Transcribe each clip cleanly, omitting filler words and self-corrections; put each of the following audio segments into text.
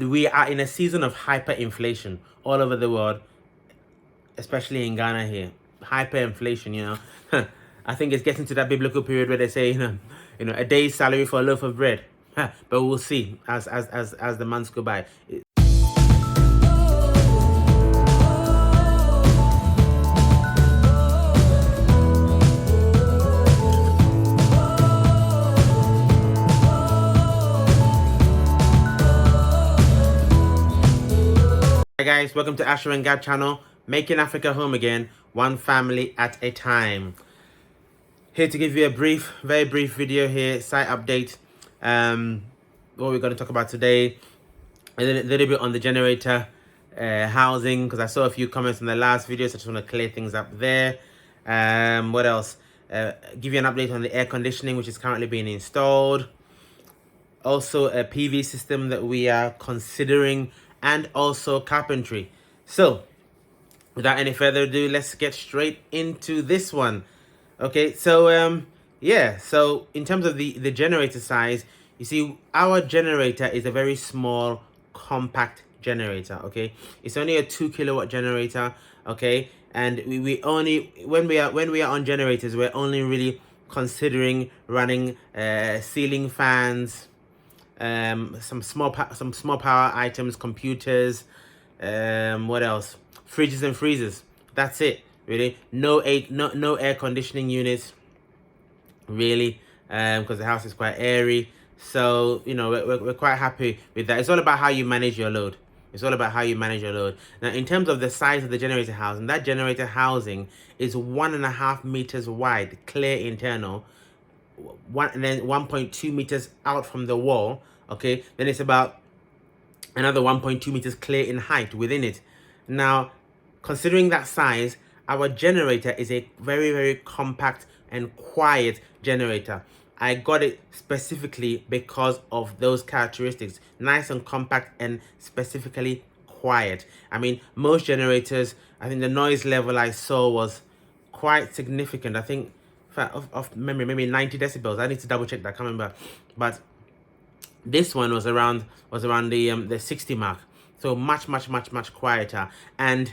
We are in a season of hyperinflation all over the world, especially in Ghana here. Hyperinflation, I think it's getting to that biblical period where they say, a day's salary for a loaf of bread. But we'll see as the months go by. Hi guys, welcome to Asher and Gad channel, making Africa home again, one family at a time. Here to give you a very brief video here, site update. What we're going to talk about today, a little bit on the generator housing, because I saw a few comments in the last video, so I just want to clear things up there. What else? Give you an update on the air conditioning, which is currently being installed. Also a PV system that we are considering, and also carpentry. So without any further ado, let's get straight into this one. Okay, so so in terms of the generator size, you see our generator is a very small compact generator. Okay, it's only a 2 kilowatt generator. Okay, and we only when we are on generators, we're only really considering running ceiling fans, some small power items, computers, what else, fridges and freezers. That's it, really. No air conditioning units, really, because the house is quite airy. So we're quite happy with that. It's all about how you manage your load. It's all about how you manage your load. Now, in terms of the size of the generator housing, that generator housing is 1.5 meters wide, clear internal, and then 1.2 meters out from the wall. Okay, then it's about another 1.2 meters clear in height within it. Now, considering that size, our generator is a very compact and quiet generator. I got it specifically because of those characteristics. Nice and compact and specifically quiet. I mean, most generators, I think the noise level I saw was quite significant. I think off memory, maybe 90 decibels. I need to double check that, I can't remember. But this one was around the 60 mark. So much quieter. And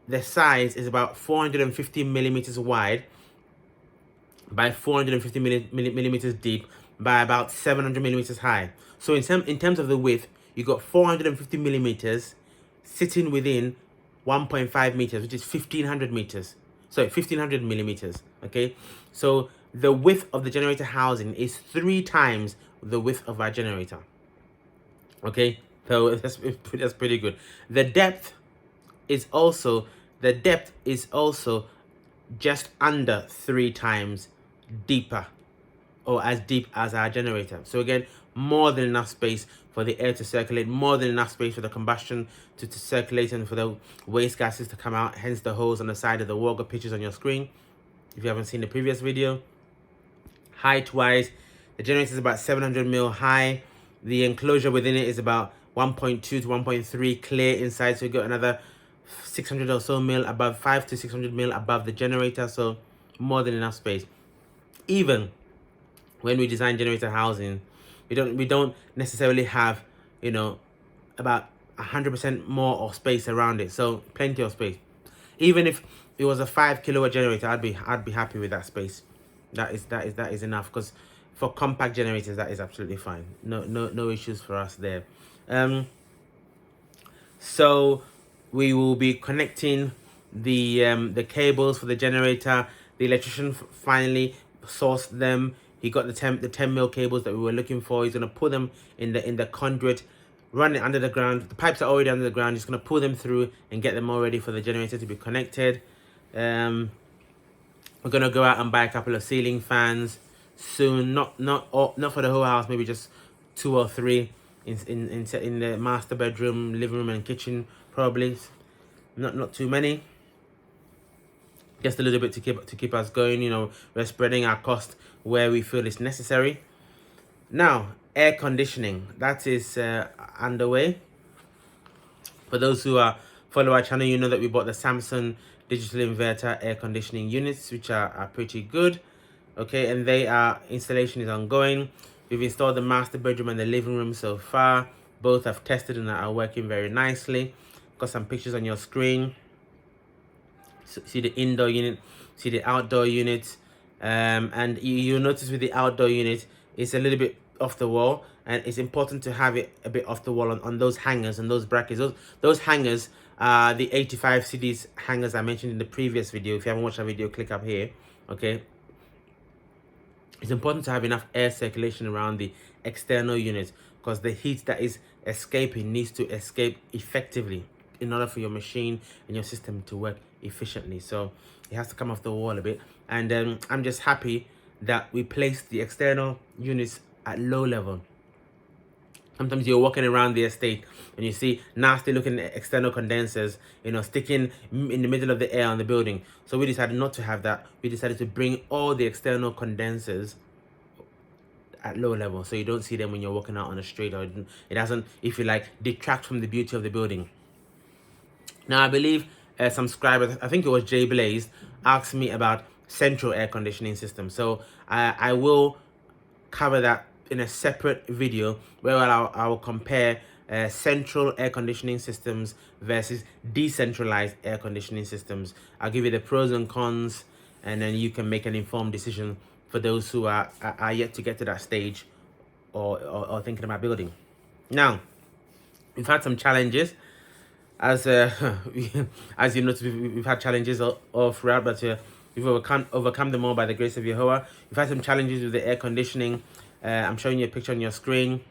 the size is about 450 millimeters wide by 450 millimeters deep by about 700 millimeters high. So in terms of the width, you got 450 millimeters sitting within 1.5 meters, which is 1500 meters. Sorry, 1500 millimeters. Okay, so the width of the generator housing is 3 times the width of our generator. Okay, so that's pretty good. The depth is also just under 3 times deeper, or as deep as our generator. So again, more than enough space for the air to circulate, more than enough space for the combustion to circulate and for the waste gases to come out, hence the holes on the side of the wall. Got pictures on your screen if you haven't seen the previous video. Height wise, the generator is about 700 mil high. The enclosure within it is about 1.2 to 1.3 clear inside, so you got another 600 or so mil above, 5 to 600 mil above the generator, so more than enough space. Even when we design generator housing, we don't necessarily have about 100% more of space around it, so plenty of space. Even if it was a 5 kilowatt generator, I'd be happy with that space. That is enough, because for compact generators that is absolutely fine. No issues for us there. So we will be connecting the cables for the generator. The electrician finally sourced them. He got the 10 mil cables that we were looking for. He's gonna put them in the conduit, run it under the ground. The pipes are already under the ground. He's gonna pull them through and get them all ready for the generator to be connected. We're gonna go out and buy a couple of ceiling fans soon. Not for the whole house. Maybe just 2 or 3 in the master bedroom, living room, and kitchen. Probably not too many. Just a little bit to keep us going. We're spreading our cost where we feel it's necessary. Now, air conditioning, that is underway. For those who follow our channel, you know that we bought the Samsung digital inverter air conditioning units, which are pretty good. Okay, and installation is ongoing. We've installed the master bedroom and the living room so far. Both have tested and are working very nicely. Got some pictures on your screen. See the indoor unit, see the outdoor unit, and you'll notice with the outdoor unit, it's a little bit off the wall, and it's important to have it a bit off the wall on those hangers and those brackets. Those hangers are the 85 CDs hangers I mentioned in the previous video. If you haven't watched that video, click up here. Okay, it's important to have enough air circulation around the external unit, because the heat that is escaping needs to escape effectively in order for your machine and your system to work efficiently. So it has to come off the wall a bit, and I'm just happy that we placed the external units at low level. Sometimes you're walking around the estate and you see nasty looking external condensers, you know, sticking in the middle of the air on the building. So we decided not to have that. We decided to bring all the external condensers at low level, so you don't see them when you're walking out on the street, or it doesn't, if you like, detract from the beauty of the building. Now, I believe a subscriber, I think it was Jay Blaze, asked me about central air conditioning system. So I will cover that in a separate video where I will compare central air conditioning systems versus decentralized air conditioning systems. I'll give you the pros and cons, and then you can make an informed decision for those who are yet to get to that stage, or thinking about building. Now, we've had some challenges. As as you notice, we've had challenges all throughout, but we've overcome them all by the grace of Yehovah. We've had some challenges with the air conditioning. I'm showing you a picture on your screen.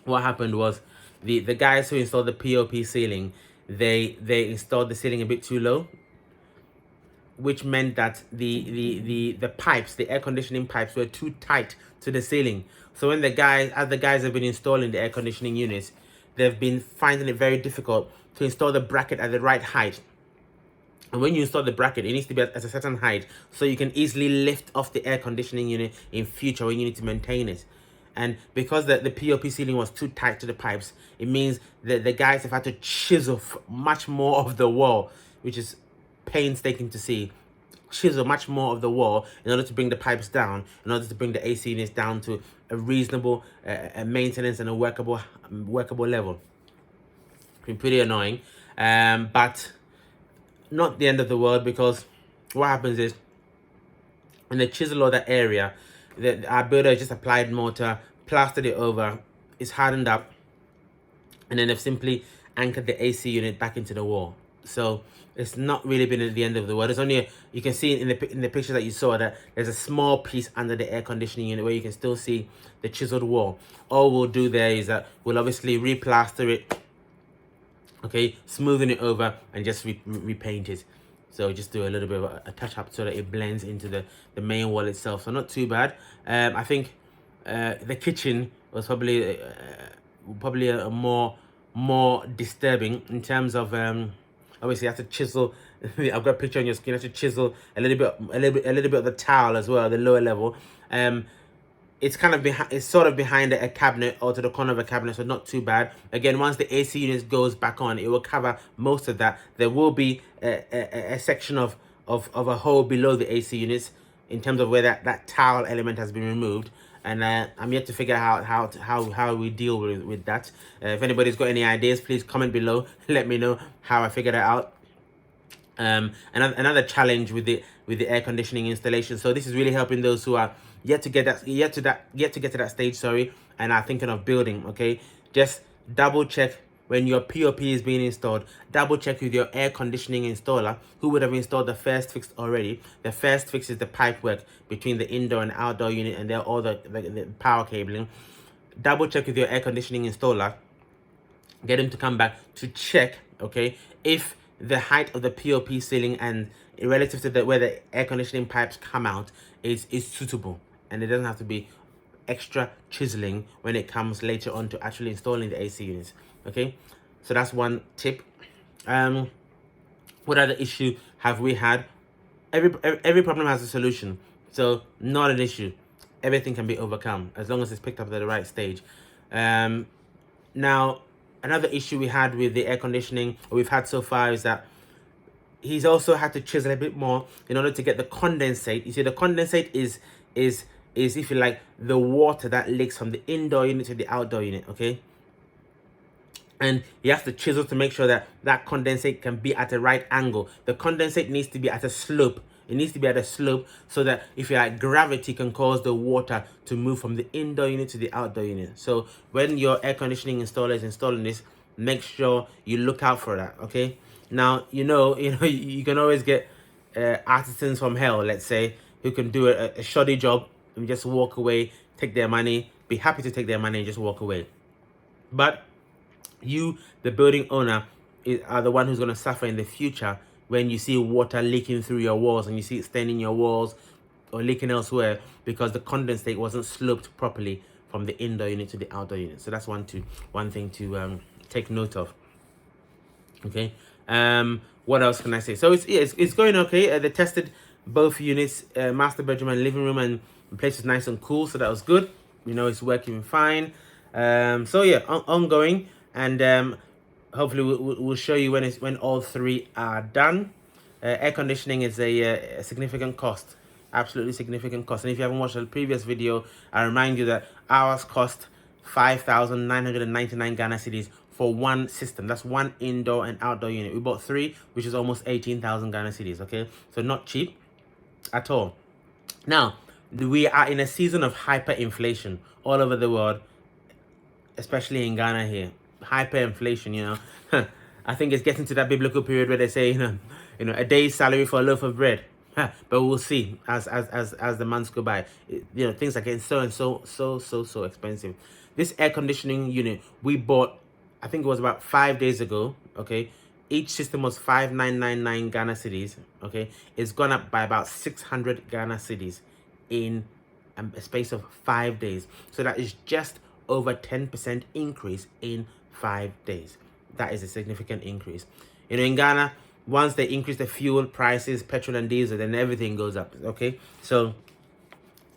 What happened was the guys who installed the POP ceiling, they installed the ceiling a bit too low, which meant that the pipes, the air conditioning pipes, were too tight to the ceiling. So when the guys have been installing the air conditioning units, they've been finding it very difficult to install the bracket at the right height. And when you install the bracket, it needs to be at a certain height, so you can easily lift off the air conditioning unit in future when you need to maintain it. And because the POP ceiling was too tight to the pipes, it means that the guys have had to chisel much more of the wall, which is painstaking to see. Chisel much more of the wall in order to bring the pipes down, in order to bring the AC units down to a reasonable maintenance and a workable level. It's been pretty annoying, but not the end of the world, because what happens is when they chisel all that area, our builder just applied mortar, plastered it over, it's hardened up, and then they've simply anchored the AC unit back into the wall. So it's not really been at the end of the world. There's only you can see in the picture that you saw that there's a small piece under the air conditioning unit where you can still see the chiseled wall. All we'll do there is that we'll obviously replaster it, okay, smoothing it over, and just repaint it. So just do a little bit of a touch up so that it blends into the main wall itself. So not too bad. I think the kitchen was probably a more disturbing in terms of obviously you have to chisel. I've got a picture on your screen. You have to chisel a little bit of the towel as well, the lower level. It's kind of it's sort of behind a cabinet, or to the corner of a cabinet, so not too bad. Again, once the AC unit goes back on, it will cover most of that. There will be a section of a hole below the AC units in terms of where that towel element has been removed, and I'm yet to figure out how we deal with that. If anybody's got any ideas, please comment below. Let me know how I figure that out. Another challenge with the air conditioning installation. So this is really helping those who are yet to get to that stage, sorry, and are thinking of building. Okay, just double check when your POP is being installed. Double check with your air conditioning installer who would have installed the first fix already. The first fix is the pipe work between the indoor and outdoor unit, and they're all the power cabling. Double check with your air conditioning installer. Get him to come back to check, okay, if the height of the POP ceiling and relative to where the air conditioning pipes come out is suitable, and it doesn't have to be extra chiseling when it comes later on to actually installing the AC units. Okay, so that's one tip. What other issue have we had? Every problem has a solution, so not an issue. Everything can be overcome as long as it's picked up at the right stage. Now, another issue we had with the air conditioning, or we've had so far, is that he's also had to chisel a bit more in order to get the condensate. You see, the condensate is if you like, the water that leaks from the indoor unit to the outdoor unit, okay? and he has to chisel to make sure that that condensate can be at a right angle. The condensate needs to be at a slope. It needs to be at a slope so that if you like, gravity can cause the water to move from the indoor unit to the outdoor unit. So when your air conditioning installer is installing this, make sure you look out for that. Okay. Now you can always get artisans from hell, let's say, who can do a shoddy job and just walk away, take their money, be happy to take their money and just walk away. But you, the building owner, are the one who's going to suffer in the future when you see water leaking through your walls and you see it staining your walls or leaking elsewhere because the condensate wasn't sloped properly from the indoor unit to the outdoor unit. So that's one thing to take note of. Okay. What else can I say? So it's going okay. They tested both units, master bedroom and living room, and the place was nice and cool, so that was good. It's working fine. So yeah, ongoing, and hopefully we'll show you when all three are done. Air conditioning is a significant cost, absolutely significant cost. And if you haven't watched the previous video, I remind you that ours cost 5,999 Ghana cedis for one system. That's one indoor and outdoor unit. We bought three, which is almost 18,000 Ghana cedis. Okay, so not cheap at all. Now, we are in a season of hyperinflation all over the world, especially in Ghana here. Hyperinflation, I think it's getting to that biblical period where they say, a day's salary for a loaf of bread. But we'll see as the months go by. Things are getting so expensive. This air conditioning unit we bought, I think it was about 5 days ago. Okay, each system was 5,999 Ghana cedis. Okay, it's gone up by about 600 Ghana cedis in a space of 5 days. So that is just over 10% increase in 5 days. That is a significant increase. In Ghana, once they increase the fuel prices, petrol and diesel, then everything goes up. Okay, so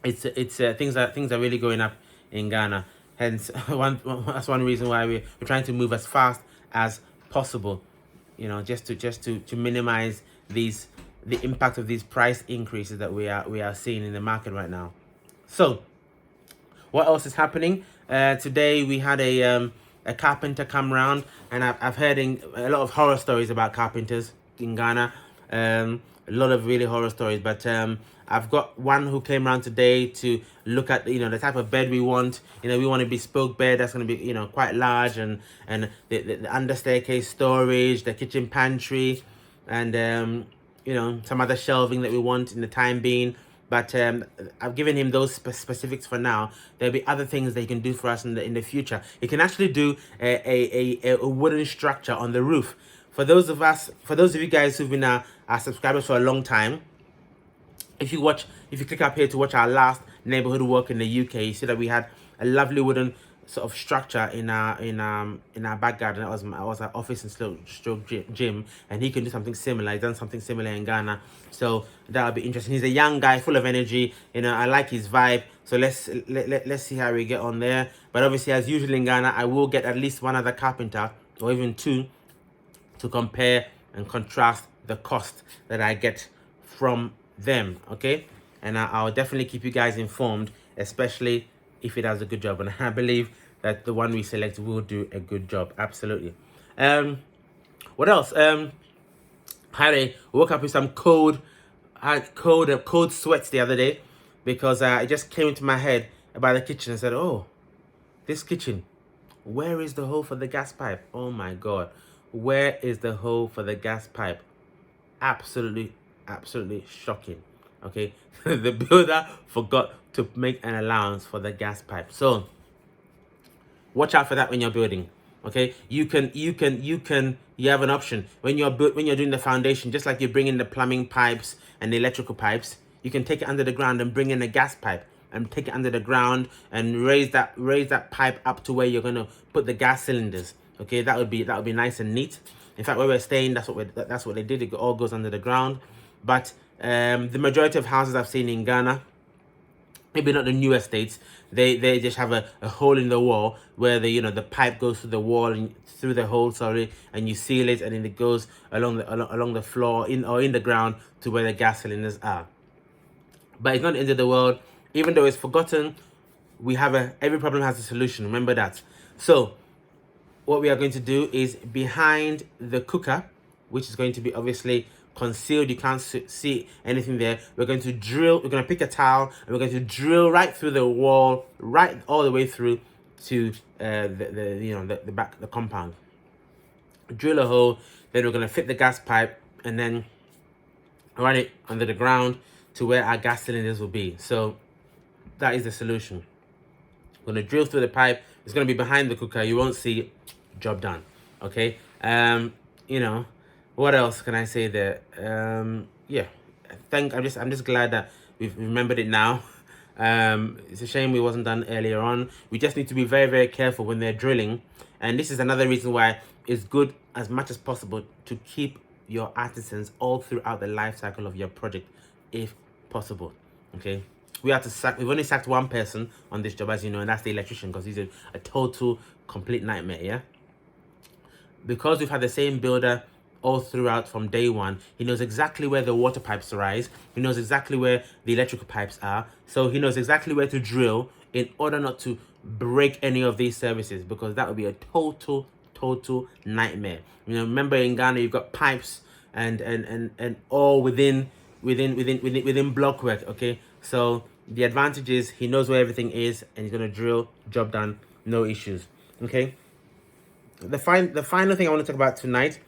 it's things are really going up in Ghana. Hence, that's one reason why we're trying to move as fast as possible. Just to minimize the impact of these price increases that we are seeing in the market right now. So, what else is happening? Today we had a carpenter come round, and I've heard a lot of horror stories about carpenters in Ghana. A lot of really horror stories, but I've got one who came around today to look at the type of bed we want. We want a bespoke bed that's going to be quite large, and the under staircase storage, the kitchen pantry, and some other shelving that we want in the time being. But I've given him those specifics for now. There'll be other things that he can do for us in the future. He can actually do a wooden structure on the roof. For those of you guys who've been our subscribers for a long time, if you click up here to watch our last neighborhood walk in the UK, you see that we had a lovely wooden sort of structure in our back garden. That was our office and stroke gym, and he can do something similar. He's done something similar in Ghana, so that'll be interesting. He's a young guy, full of energy. I like his vibe. So let's see how we get on there. But obviously, as usual in Ghana, I will get at least one other carpenter or even two to compare and contrast the cost that I get from them. Okay, and I'll definitely keep you guys informed, especially if it does a good job, and I believe that the one we select will do a good job. Absolutely. What else? I woke up with some cold sweats the other day because it just came into my head about the kitchen. I said, oh, this kitchen, where is the hole for the gas pipe? Oh my God, where is the hole for the gas pipe? Absolutely shocking. Okay, the builder forgot to make an allowance for the gas pipe. So watch out for that when you're building. Okay, you have an option when you're doing the foundation. Just like you bring in the plumbing pipes and the electrical pipes, you can take it under the ground and bring in a gas pipe and take it under the ground and raise that pipe up to where you're gonna put the gas cylinders. Okay, that would be nice and neat. In fact, where we're staying, that's what they did. It all goes under the ground. But the majority of houses I've seen in Ghana, maybe not the new estates, they just have a hole in the wall where the pipe goes through the wall and through the hole, and you seal it, and then it goes along the floor in the ground to where the gas cylinders are. But it's not the end of the world. Even though it's forgotten, we have every problem has a solution. Remember that. So what we are going to do is behind the cooker, which is going to be obviously concealed, you can't see anything there. We're going to drill, we're going to pick a towel, and we're going to drill right through the wall, right all the way through to the back, the compound. Drill a hole, then we're going to fit the gas pipe and then run it under the ground to where our gas cylinders will be. So that is the solution. We're going to drill through the pipe. It's going to be behind the cooker. You won't see it. Job done. Okay. What else can I say there? Yeah. I'm just glad that we've remembered it now. It's a shame it wasn't done earlier on. We just need to be very, very careful when they're drilling. And this is another reason why it's good as much as possible to keep your artisans all throughout the life cycle of your project, if possible. Okay. We've only sacked one person on this job, as you know, and that's the electrician, because he's a total complete nightmare. Yeah. Because we've had the same builder all throughout from day one, he knows exactly where the water pipes rise, he knows exactly where the electrical pipes are, so he knows exactly where to drill in order not to break any of these services, because that would be a total nightmare. Remember in Ghana you've got pipes and all within block work. Okay, so the advantage is he knows where everything is and he's going to drill, job done, no issues. Okay, the final thing I want to talk about tonight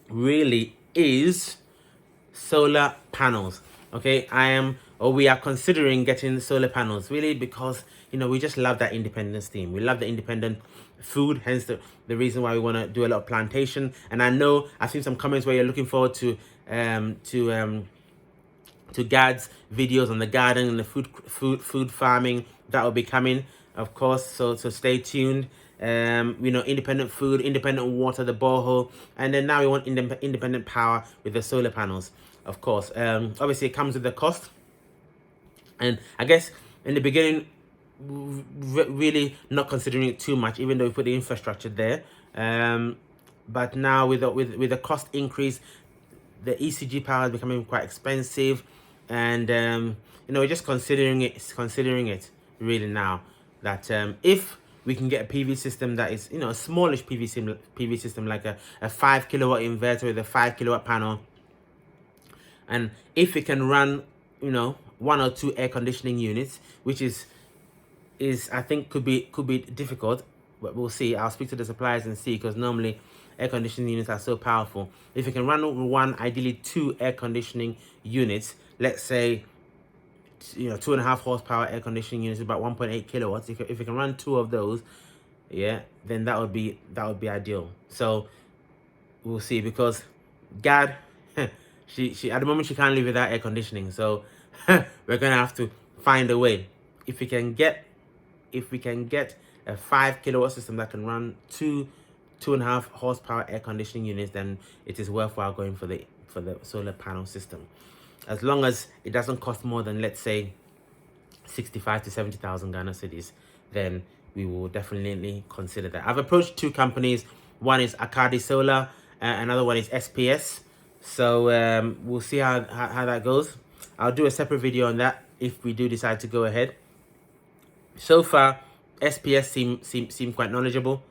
really is solar panels. Okay, we are considering getting solar panels, really, because we just love that independence theme. We love the independent food, hence the reason why we want to do a lot of plantation. And I know I've seen some comments where you're looking forward to Gad's videos on the garden and the food farming that will be coming, of course. So stay tuned. Independent food, independent water, the borehole, and then now we want independent power with the solar panels, of course. Obviously it comes with the cost, and I guess in the beginning really not considering it too much, even though we put the infrastructure there. But now with the cost increase, the ECG power is becoming quite expensive, and we're just considering it really now, that if we can get a PV system that is a smallish PV system, like a 5 kilowatt inverter with a 5 kilowatt panel, and if it can run 1 or 2 air conditioning units, which is I think could be difficult, but we'll see. I'll speak to the suppliers and see, because normally air conditioning units are so powerful. If you can run 1, ideally 2 air conditioning units, let's say 2.5 horsepower air conditioning units, about 1.8 kilowatts. If you can run 2 of those, yeah, then that would be ideal. So we'll see, because Gad, she at the moment she can't live without air conditioning. So we're gonna have to find a way. If we can get a 5 kilowatt system that can run 2.5 horsepower air conditioning units, then it is worthwhile going for the solar panel system, as long as it doesn't cost more than, let's say, 65 to 70,000 Ghana cedis. Then we will definitely consider that. I've approached 2 companies. One is Accra Solar, another one is SPS. So we'll see how that goes. I'll do a separate video on that if we do decide to go ahead. So far, SPS seem quite knowledgeable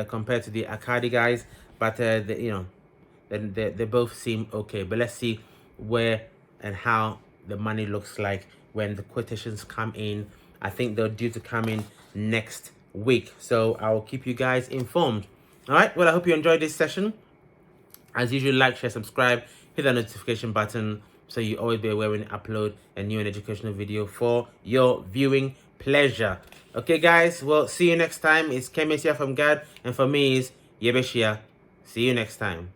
compared to the Accra guys, but they both seem okay. But let's see where and how the money looks like when the quotations come in. I think they're due to come in next week, so I will keep you guys informed. All right, well, I hope you enjoyed this session. As usual, like, share, subscribe, hit that notification button so you always be aware when I upload a new and educational video for your viewing pleasure. Okay, guys, well, see you next time. It's Kemis here from Gad, and for me is Yebeshia. See you next time.